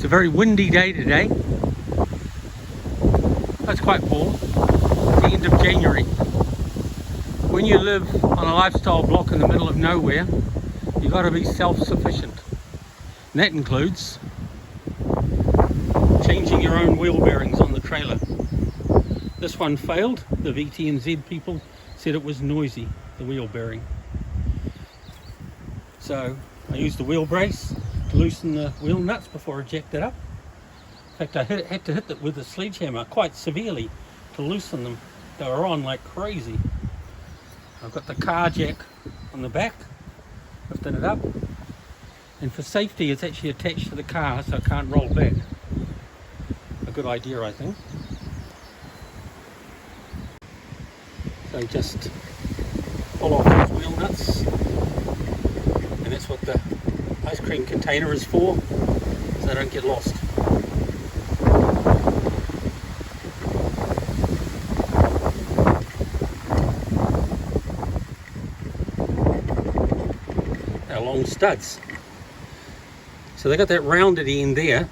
It's a very windy day today. That's quite warm. It's the end of January. When you live on a lifestyle block in the middle of nowhere, you've got to be self-sufficient. And that includes changing your own wheel bearings on the trailer. This one failed. The VTNZ people said it was noisy, the wheel bearing. So I used the wheel brace to loosen the wheel nuts before I jacked it up. In fact, I had to hit it with a sledgehammer quite severely to loosen them. They were on like crazy. I've got the car jack on the back, lifting it up. And for safety, it's actually attached to the car so it can't roll back. A good idea, I think. So just pull off those wheel nuts. And that's what the ice cream container is for, so they don't get lost. They're long studs. So they got that rounded end there.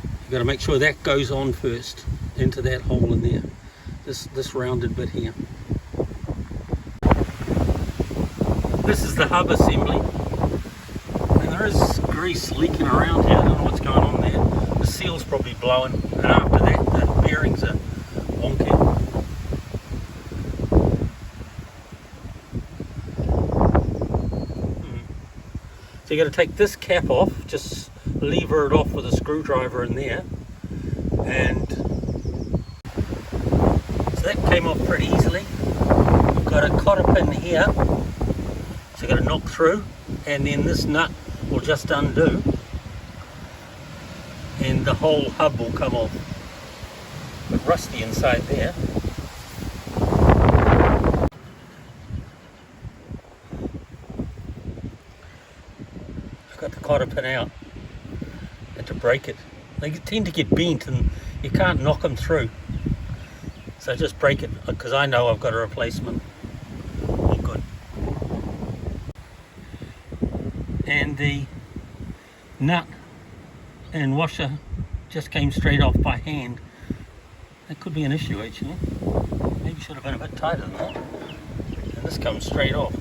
You've got to make sure that goes on first into that hole in there. This rounded bit here. This is the hub assembly. And there is grease leaking around here. I don't know what's going on there. The seal's probably blowing, and after that the bearings are wonky. So you got to take this cap off, just lever it off with a screwdriver in there, and so that came off pretty easily. You've got a cotter pin here, so you've got to knock through, and then this nut will just undo, and the whole hub will come off. A bit rusty inside there. Got the cotter pin out, had to break it. They tend to get bent and you can't knock them through, so just break it, because I know I've got a replacement. All good. And the nut and washer just came straight off by hand. That could be an issue actually. Maybe should have been a bit tighter than that. And this comes straight off.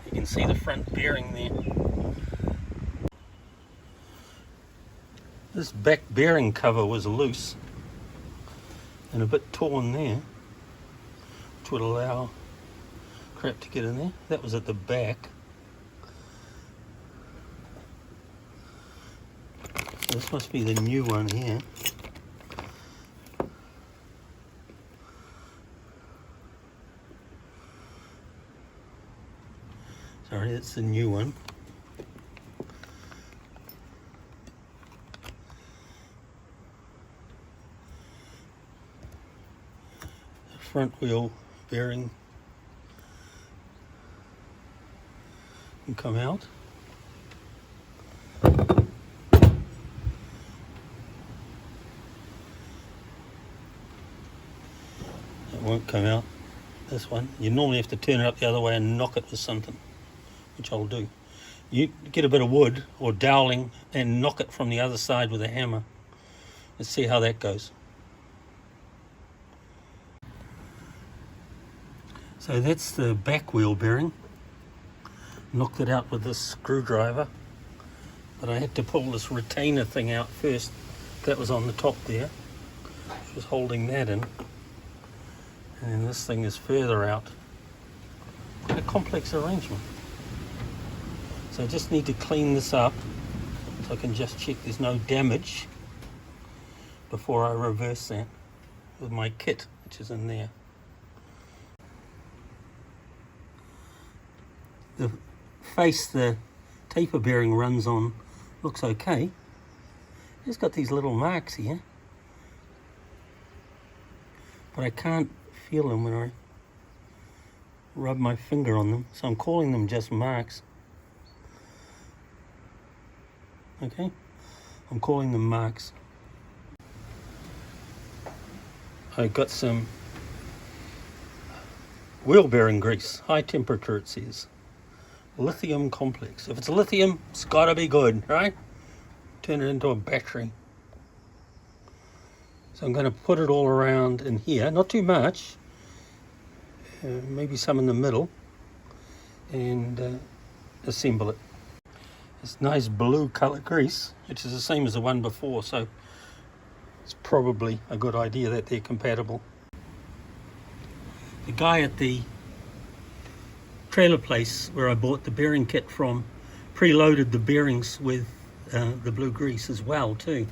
You can see the front bearing there. This back bearing cover was loose and a bit torn there, which would allow crap to get in there. That was at the back. So this must be the new one here. Sorry, that's the new one. The front wheel bearing can come out. It won't come out, this one. You normally have to turn it up the other way and knock it with something, which I'll do. You get a bit of wood or doweling and knock it from the other side with a hammer. Let's see how that goes. So that's the back wheel bearing. Knocked it out with this screwdriver, but I had to pull this retainer thing out first. That was on the top there, which was holding that in. And then this thing is further out. Quite a complex arrangement. So I just need to clean this up so I can just check there's no damage before I reverse that with my kit, which is in there. The face the taper bearing runs on looks okay. It's got these little marks here, but I can't feel them when I rub my finger on them, so I'm calling them just marks. Okay, I'm calling them marks. I got some wheel bearing grease, high temperature it says. Lithium complex. If it's lithium, it's gotta be good, right? turn it into a battery. So I'm going to put it all around in here, not too much, maybe some in the middle, and assemble it. It's nice blue colour grease, which is the same as the one before, so it's probably a good idea that they're compatible. The guy at the trailer place where I bought the bearing kit from preloaded the bearings with the blue grease as well too.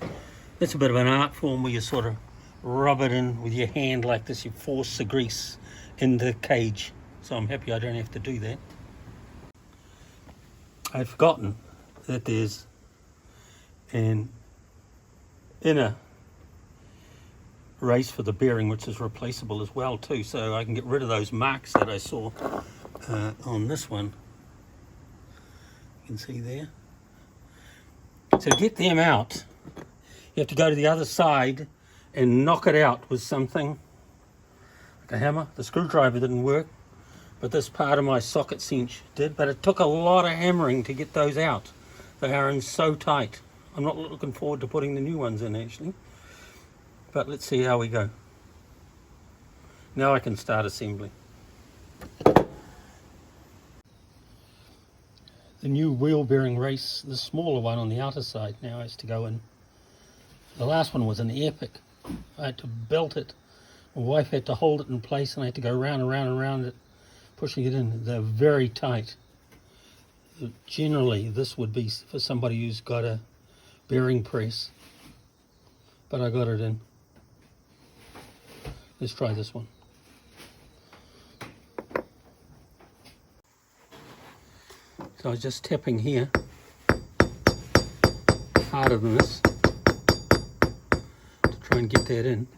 That's a bit of an art form where you sort of rub it in with your hand like this. You force the grease in the cage. So I'm happy I don't have to do that. I'd forgotten that there's an inner race for the bearing which is replaceable as well too, so I can get rid of those marks that I saw on this one. You can see there. So to get them out, you have to go to the other side and knock it out with something like a hammer. The screwdriver didn't work, but this part of my socket cinch did, but it took a lot of hammering to get those out. They are in so tight. I'm not looking forward to putting the new ones in actually, but let's see how we go. Now I can start assembling. The new wheel bearing race, the smaller one on the outer side now has to go in. The last one was an epic. I had to belt it. My wife had to hold it in place and I had to go round and round and round it, pushing it in. They're very tight. Generally, this would be for somebody who's got a bearing press, but I got it in. Let's try this one. So I was just tapping here, harder than this, to try and get that in.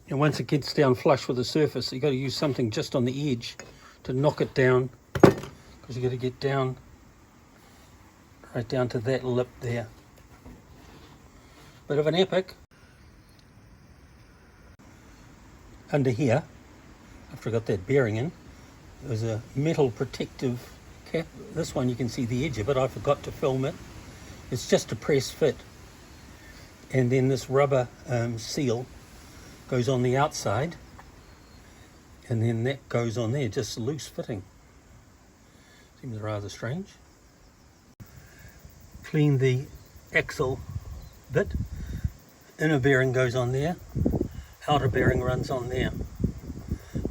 And once it gets down flush with the surface, you've got to use something just on the edge to knock it down, because you've got to get down, right down to that lip there. Bit of an epic. Under here, after I got that bearing in, there's a metal protective cap. This one you can see the edge of it. I forgot to film it. It's just a press fit, and then this rubber seal goes on the outside, and then that goes on there, just loose fitting. Seems rather strange. Clean the axle bit. Inner bearing goes on there, outer bearing runs on there.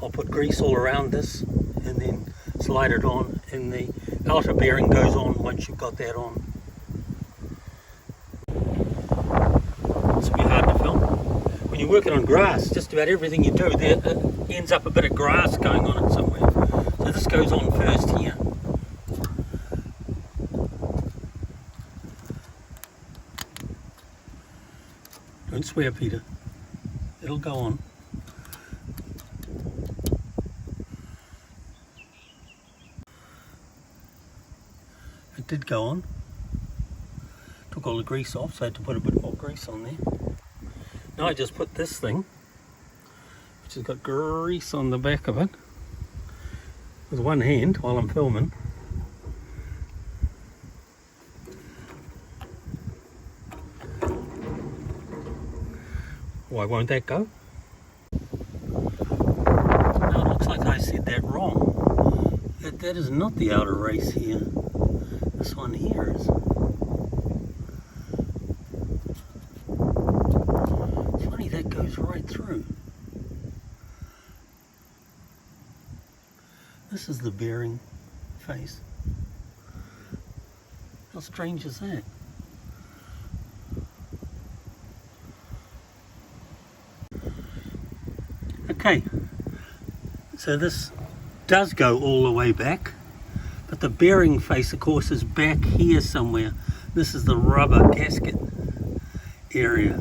I'll put grease all around this and then slide it on, and the outer bearing goes on once you've got that on. This will be hard to film. When you're working on grass, just about everything you do there ends up a bit of grass going on it somewhere. So this goes on first here. Don't swear, Peter. It'll go on. It did go on. Took all the grease off, so I had to put a bit more grease on there. Now I just put this thing, which has got grease on the back of it, with one hand while I'm filming. Why won't that go? Now it looks like I said that wrong. That is not the outer race here. This one here is. Funny, that goes right through. This is the bearing face. How strange is that? Okay, so this does go all the way back, but the bearing face, of course, is back here somewhere. This is the rubber gasket area.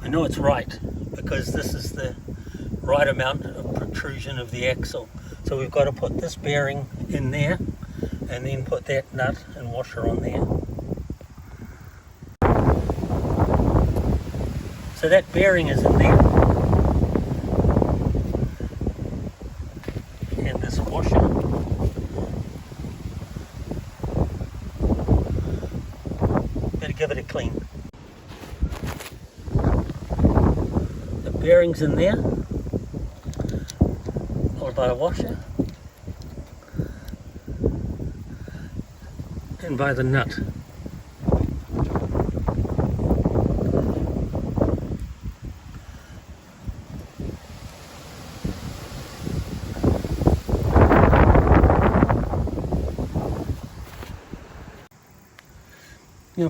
I know it's right because this is the right amount of protrusion of the axle. So we've got to put this bearing in there and then put that nut and washer on there. So that bearing is in there. And this washer give it a clean. The bearings in there, followed by a washer, and by the nut.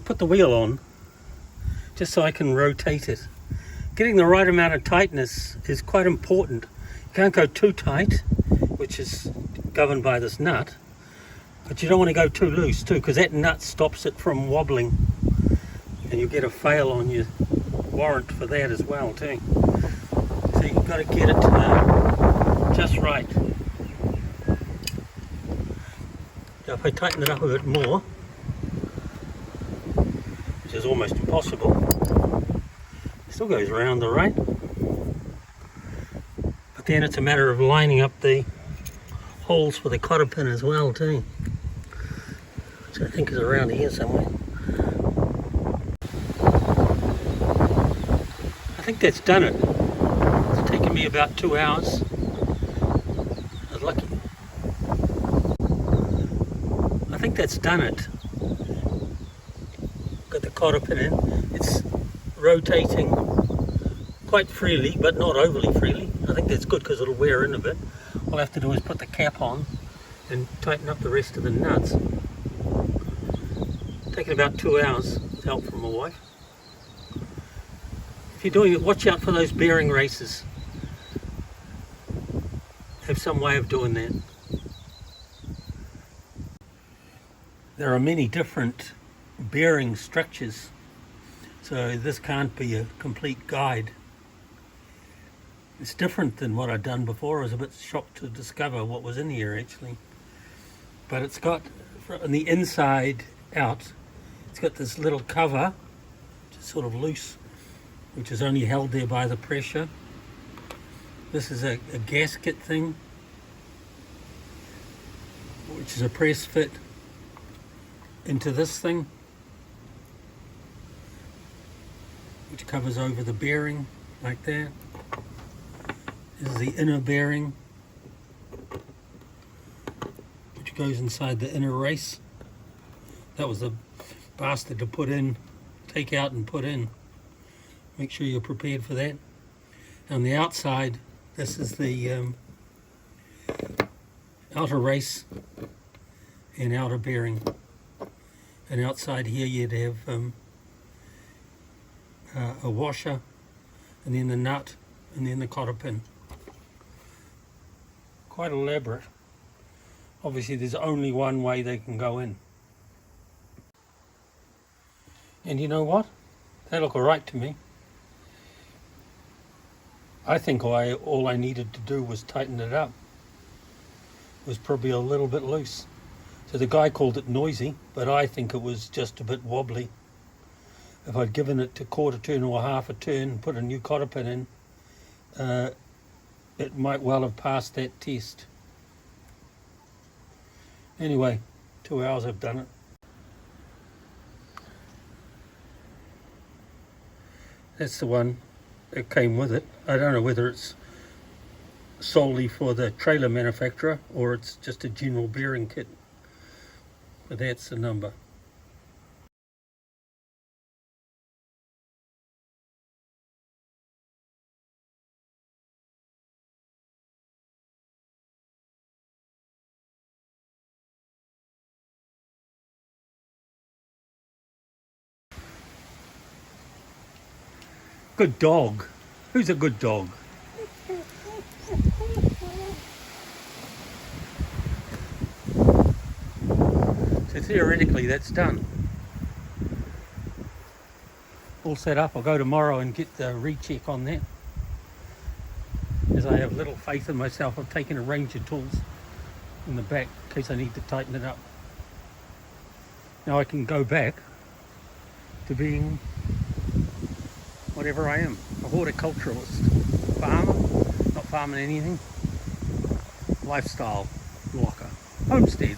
Put the wheel on just so I can rotate it. Getting the right amount of tightness is quite important. You can't go too tight, which is governed by this nut, but you don't want to go too loose too, because that nut stops it from wobbling, and you get a fail on your warrant for that as well too. So you've got to get it just right. Now if I tighten it up a bit more, is almost impossible. It still goes around the right, but then it's a matter of lining up the holes for the cotter pin as well too, which I think is around here somewhere. I think that's done it. It's taken me about 2 hours. I was lucky. I think that's done it. Got the cotter pin in. It's rotating quite freely, but not overly freely. I think that's good because it'll wear in a bit. All I have to do is put the cap on and tighten up the rest of the nuts. Taken about 2 hours with help from my wife. If you're doing it, watch out for those bearing races. Have some way of doing that. There are many different bearing structures, so this can't be a complete guide. It's different than what I'd done before. I was a bit shocked to discover what was in here actually, but it's got on the inside out, it's got this little cover, just sort of loose, which is only held there by the pressure. This is a gasket thing, which is a press fit into this thing, which covers over the bearing like that. This is the inner bearing, which goes inside the inner race. That was the bastard to put in, take out and put in. Make sure you're prepared for that. On the outside, this is the outer race and outer bearing. And outside here you'd have a washer, and then the nut, and then the cotter pin. Quite elaborate. Obviously there's only one way they can go in. And you know what? They look alright to me. I think all I needed to do was tighten it up. It was probably a little bit loose. So the guy called it noisy, but I think it was just a bit wobbly. If I'd given it a quarter turn or half a turn and put a new cotter pin in, it might well have passed that test. Anyway, 2 hours I've done it. That's the one that came with it. I don't know whether it's solely for the trailer manufacturer or it's just a general bearing kit, but that's the number. Good dog. Who's a good dog? So theoretically that's done. All set up. I'll go tomorrow and get the recheck on that. As I have little faith in myself, I've taken a range of tools in the back in case I need to tighten it up. Now I can go back to being whatever I am, a horticulturalist, farmer, not farming anything, lifestyle blocker, homestead.